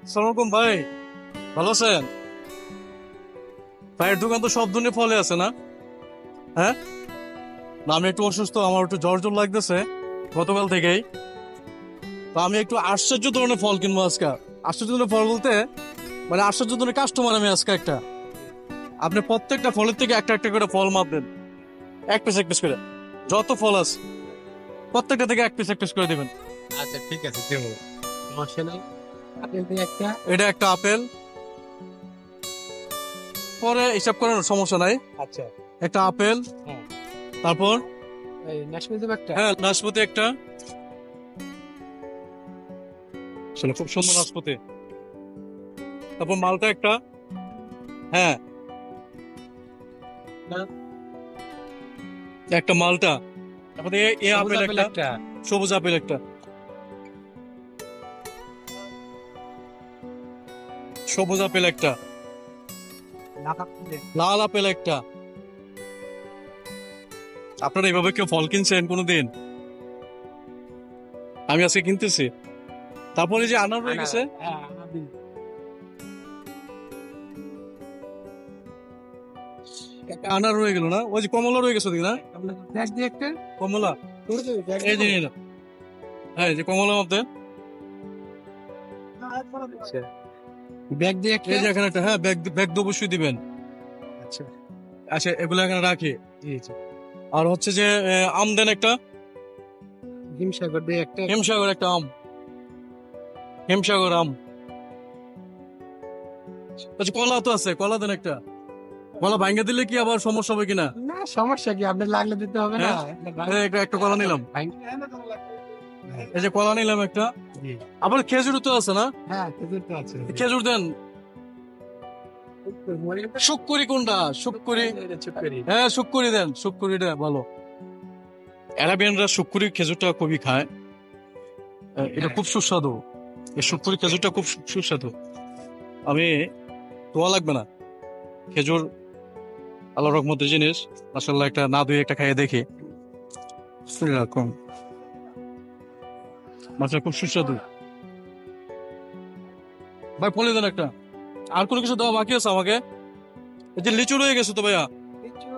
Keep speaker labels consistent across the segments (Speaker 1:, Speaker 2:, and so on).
Speaker 1: আসসালামু আলাইকুম ভাই, ভালো আছেন? ভাইয়ের দোকান তো সব ধরনের ফলে আছে না? হ্যাঁ, না আমি একটু অসুস্থ, আমার একটু জ্বর জ্বর লাগতেছে গতকাল থেকেই। তো আমি একটু আশ্চর্য ধরনের ফল কিনবো আজকে। আশ্চর্য ধরনের ফল বলতে মানে আশ্চর্য ধরনের কাস্টমার আমি আজকে একটা। আপনি প্রত্যেকটা ফলের থেকে একটা একটা করে ফল মাপবেন, এক পিস করে। যত ফল আছে প্রত্যেকটা থেকে এক পিস করে দিবেন।
Speaker 2: আচ্ছা ঠিক আছে দেবো, সমস্যা নেই। আপেল দিয়ে একটা।
Speaker 1: এটা একটা আপেল, পরে হিসাব করার সমস্যা নাই।
Speaker 2: আচ্ছা।
Speaker 1: একটা আপেল,
Speaker 2: হ্যাঁ।
Speaker 1: তারপর
Speaker 2: এই নাশপাতি দেবো একটা।
Speaker 1: হ্যাঁ নাশপাতি একটা, আসলে খুব সুন্দর নাশপাতি। তারপর মালটা একটা, হ্যাঁ
Speaker 2: না,
Speaker 1: একটা মালটা। তারপরে এ
Speaker 2: সবুজ
Speaker 1: আপেল
Speaker 2: আপেল
Speaker 1: একটা,
Speaker 2: একটা।
Speaker 1: সবুজ আপেল একটা, সবুজ আপেল একটা, লাল আপেল একটা। আপনারা এইভাবে কেউ ফল কিনছেন কোনোদিন? আমি আজকে কিনতেছি। তারপরে যে আনার রয়ে গেছে,
Speaker 2: হ্যাঁ, আনার দিন।
Speaker 1: একটা আনার রয়ে গেল না, ওই যে কমলা রয়ে গেছে ওদিকে না?
Speaker 2: আপনার ব্যাগ দিয়ে একটা।
Speaker 1: কমলা,
Speaker 2: করে দেবো, ব্যাগ
Speaker 1: এই যে
Speaker 2: দেবো।
Speaker 1: নিন। হ্যাঁ এই যে কমলা মধ্যে,
Speaker 2: আচ্ছা, ব্যাগ দিয়ে একটা।
Speaker 1: এই যে এখানে একটা, হ্যাঁ ব্যাগ ব্যাগ তো অবশ্যই দিবেন।
Speaker 2: আচ্ছা।
Speaker 1: আচ্ছা এগুলো এখানে রাখি।
Speaker 2: জি জি।
Speaker 1: আর হচ্ছে যে আম দেন একটা,
Speaker 2: হিমসাগর দিয়ে একটা।
Speaker 1: হিমসাগর একটা আম, হিমসাগর আম। আচ্ছা কলা তো আছে, কলা দেন একটা। কলা ভাঙ্গা দিলে কি আবার সমস্যা হবে কিনা?
Speaker 2: না, সমস্যা কি, আপনার লাগলে দিতে হবে না।
Speaker 1: হ্যাঁ একটা একটা কলা নিলাম,
Speaker 2: হ্যাঁ,
Speaker 1: এই যে কলা নিলাম একটা।
Speaker 2: জি।
Speaker 1: আবার খেজুর তো আছে না?
Speaker 2: হ্যাঁ, খেজুর তো আছে।
Speaker 1: খেজুর দেন। শুক্কুরি কোনটা? শুক্কুরি,
Speaker 2: চুপকরি।
Speaker 1: হ্যাঁ শুক্কুরি দেন, শুক্কুরিটা ভালো। অ্যারাবিয়ানরা শুক্কুরি খেজুরটা খুবই খায়। এটা খুব সুস্বাদু, এই শুক্কুরি খেজুরটা খুব সুস্বাদু। আমি দোয়া লাগবে না, খেজুর আল্লাহ রহমতের জিনিস। মাশাআল্লাহ, একটা না দুই একটা খাইয়ে দেখি। এরকম মাছটা খুব সুস্বাদু। ভাই ফলে দেন একটা। আর কোনো কিছু দেওয়া বাকি আছে আমাকে? এই যে লিচু রয়ে গেছে তো ভাইয়া।
Speaker 2: কিছু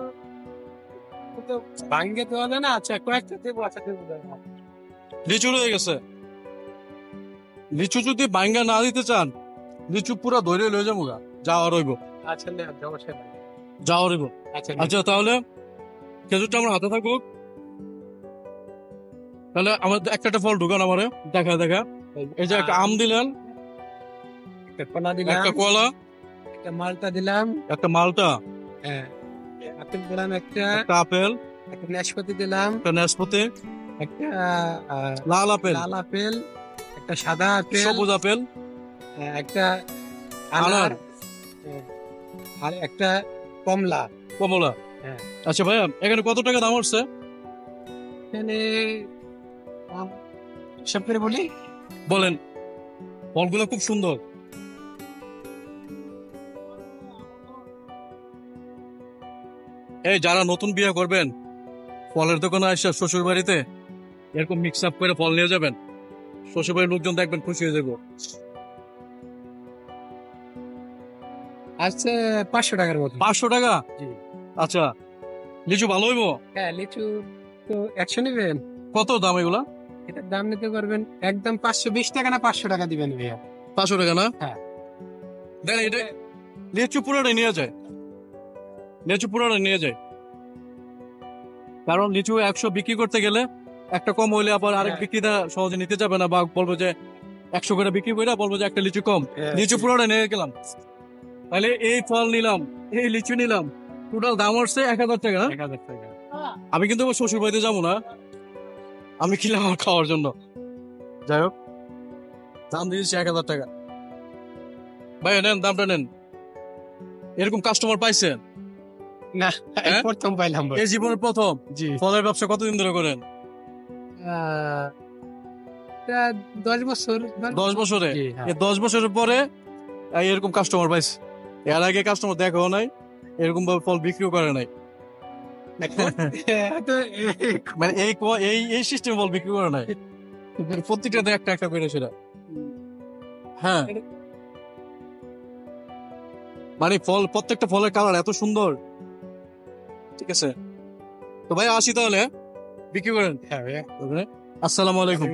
Speaker 2: তো ভাঙ্গে তো হবে না। আচ্ছা, কয়েকটা দেবো। আচ্ছা দেবো, দেবো।
Speaker 1: লিচু রয়ে গেছে, লিচু যদি বাইঙ্গা না দিতে চান, লিচু পুরা ধরে লয়ে যাবো গা, যাওয়া রইব,
Speaker 2: আচ্ছা নে, সমস্যা নাই।
Speaker 1: যাওয়া রইব।
Speaker 2: আচ্ছা নে।
Speaker 1: আচ্ছা তাহলে খেজুরটা আমার হাতে থাকুক। তাহলে আমার একটা একটা ফল ঢুকান আমারে, দেখা দেখা। এই যে একটা আম দিলেন,
Speaker 2: একটা কলা দিলাম,
Speaker 1: একটা কলা,
Speaker 2: একটা মালটা দিলাম।
Speaker 1: একটা মালটা,
Speaker 2: হ্যাঁ, আপেল দিলাম একটা।
Speaker 1: একটা আপেল,
Speaker 2: একটা নাশপাতি দিলাম।
Speaker 1: একটা নাশপাতি,
Speaker 2: একটা
Speaker 1: লাল আপেল,
Speaker 2: লাল আপেল। একটা সাদা আপেল।
Speaker 1: সবুজ আপেল,
Speaker 2: একটা
Speaker 1: আনার,
Speaker 2: আনার। হ্যাঁ, আর একটা কমলা।
Speaker 1: কমলা।
Speaker 2: হ্যাঁ।
Speaker 1: আচ্ছা ভাইয়া এখানে কত টাকা দাম হচ্ছে?
Speaker 2: এখানে আম, সব করে বলি।
Speaker 1: বলেন, ফলগুলো খুব সুন্দর। এই যারা নতুন বিয়ে করবেন, ফলের দোকানে আসা শ্বশুর বাড়িতে এরকম মিক্স আপ করে ফল নিয়ে যাবেন, শ্বশুর বাড়ির লোকজন দেখবেন খুশি হয়ে যাবো।
Speaker 2: আচ্ছা, 500 টাকার মতো।
Speaker 1: 500 টাকা?
Speaker 2: জি।
Speaker 1: আচ্ছা, লিচু ভালো হইবো?
Speaker 2: হ্যাঁ, লিচু তো 100 নেবেন।
Speaker 1: কত দাম এগুলা?
Speaker 2: এটার দাম নিতে পারবেন একদম 520 টাকা, না 500 টাকা দিবেন ভাইয়া?
Speaker 1: 500 টাকা না?
Speaker 2: হ্যাঁ।
Speaker 1: দেন এটা, লিচু পুরোটা নিয়ে যায়, লিচু পুরোটা নিয়ে যায়। কারণ লিচু 100 বিক্রি করতে গেলে একটা কম হইলে আবার আরেক
Speaker 2: হ্যাঁ।
Speaker 1: বিক্রেতা সহজে নিতে যাবে না, বা বলবো যে 100 করে বিক্রি করে বলবো যে একটা লিচু কম।
Speaker 2: হ্যাঁ,
Speaker 1: লিচু পুরোটা নিয়ে গেলাম, তাহলে এই ফল নিলাম, এই লিচু নিলাম, টোটাল দাম হচ্ছে 1000 টাকা না?
Speaker 2: 1000 টাকা।
Speaker 1: আমি কিন্তু আমার শ্বশুর বাড়িতে যাবো না, আমি কিনলাম আমার খাওয়ার জন্য। যাই হোক, দাম দিয়েছি 1000 টাকা। ভাই নেন, দামটা নেন। এরকম কাস্টমার পাইছেন?
Speaker 2: না, এই
Speaker 1: হ্যাঁ?
Speaker 2: প্রথম পাইলাম ভাই।
Speaker 1: এই জীবনের প্রথম?
Speaker 2: জি।
Speaker 1: ফলের ব্যবসা কতদিন ধরে করেন?
Speaker 2: আহ, তা 10 বছর।
Speaker 1: 10 বছরে?
Speaker 2: জি, হ্যাঁ।
Speaker 1: এই 10 বছরের পরে এরকম কাস্টমার পাইছে। এর আগে কাস্টমার দেখাও নাই, এরকম ভাবে ফল বিক্রিও করে নাই।
Speaker 2: তো
Speaker 1: মানে এই এই সিস্টেম ফল বিক্রি করে নাই, প্রত্যেকটাতে একটা একটা করে সেটা। হ্যাঁ মানে ফল, প্রত্যেকটা ফলের কালার এত সুন্দর। ঠিক আছে, তো ভাই আসি তাহলে, বিক্রি করেন।
Speaker 2: হ্যাঁ ভাইয়া।
Speaker 1: আসসালামু আলাইকুম।